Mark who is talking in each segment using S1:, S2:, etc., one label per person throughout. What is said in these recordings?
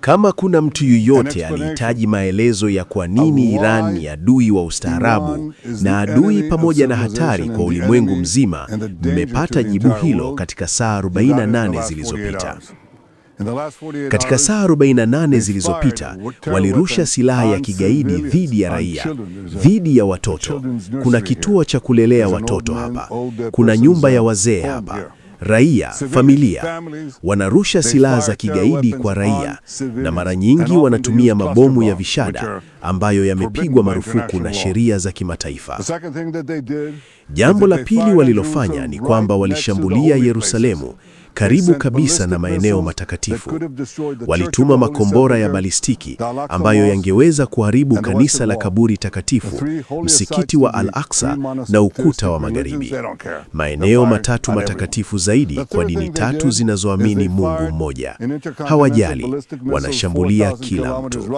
S1: Kama kuna mtu yeyote alihitaji maelezo ya kwa nini Iran ni adui wa ustaarabu na adui pamoja na hatari kwa ulimwengu mzima, mmepata jibu hilo katika saa 48 zilizopita. Katika saa 48 zilizopita, walirusha silaha ya kigaidi dhidi ya raia, dhidi ya watoto. Kuna kituo cha kulelea watoto hapa. Kuna nyumba ya wazee hapa. Raia, familia, wanarusha silaha za kigaidi kwa raia, na mara nyingi wanatumia mabomu ya vishada ambayo yamepigwa marufuku na sheria za kimataifa. Jambo la pili walilofanya ni kwamba walishambulia Yerusalemu, karibu kabisa na maeneo matakatifu. Walituma makombora ya balistiki ambayo yangeweza kuharibu kanisa la kaburi takatifu, msikiti wa Al-Aqsa na ukuta wa Magharibi. Maeneo matatu matakatifu zaidi kwa dini tatu zinazoamini Mungu mmoja. Hawajali, wanashambulia kila mtu.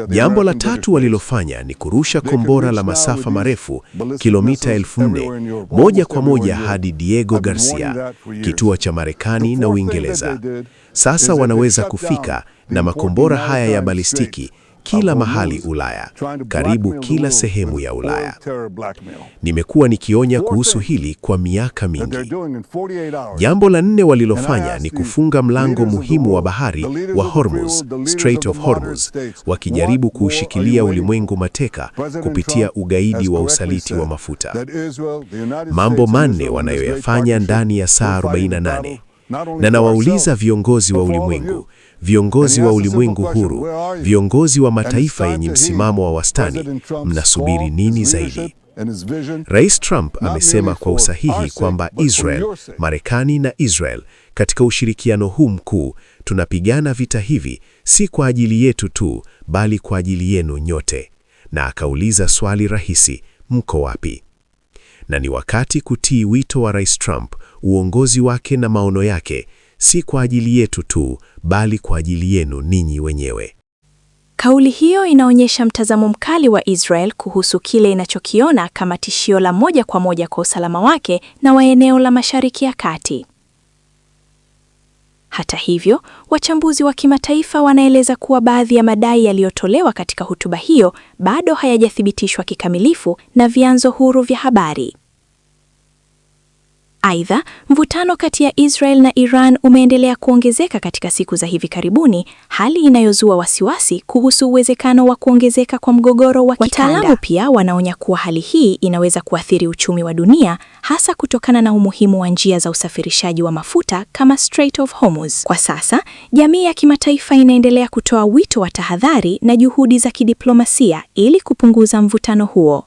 S1: Jambo la tatu walilofanya ni kurusha kombora la masafa marefu, kilomita 4,000, moja kwa moja hadi Diego Garcia, kituo cha Marekani na Uingereza. Sasa wanaweza kufika na makombora haya ya balistiki kila mahali Ulaya, karibu kila sehemu ya Ulaya. Nimekuwa nikionya kuhusu hili kwa miaka mingi. Jambo la 4 walilofanya ni kufunga mlango muhimu wa bahari wa Hormuz, Strait of Hormuz, wakijaribu kuushikilia ulimwengu mateka kupitia ugaidi wa usaliti wa mafuta. Mambo 4 wanayoyafanya ndani ya saa 48. Na nawauliza viongozi wa ulimwengu, viongozi wa ulimwengu huru, viongozi wa mataifa yenye msimamo wa wastani, mnasubiri nini zaidi? Rais Trump amesema kwa usahihi kwamba Israel, Marekani na Israel, katika ushirikiano huu mkuu, tunapigana vita hivi si kwa ajili yetu tu, bali kwa ajili yenu nyote. Na akauliza swali rahisi, mko wapi? Na ni wakati kutii wito wa Rais Trump, uongozi wake na maono yake, si kwa ajili yetu tu, bali kwa ajili yenu ninyi wenyewe.
S2: Kauli hiyo inaonyesha mtazamo mkali wa Israel kuhusu kile inachokiona kama tishio la moja kwa moja kwa usalama wake na wa eneo la Mashariki ya Kati. Hata hivyo, wachambuzi wa kimataifa wanaeleza kuwa baadhi ya madai yaliyotolewa katika hotuba hiyo bado hayajathibitishwa kikamilifu na vyanzo huru vya habari. Aidha, mvutano kati ya Israel na Iran umeendelea kuongezeka katika siku za hivi karibuni, hali inayozua wasiwasi kuhusu uwezekano wa kuongezeka kwa mgogoro wa kikanda. Wataalamu pia wanaonya kuwa hali hii inaweza kuathiri uchumi wa dunia, hasa kutokana na umuhimu wa njia za usafirishaji wa mafuta kama Strait of Hormuz. Kwa sasa, jamii ya kimataifa inaendelea kutoa wito wa tahadhari na juhudi za kidiplomasia ili kupunguza mvutano huo.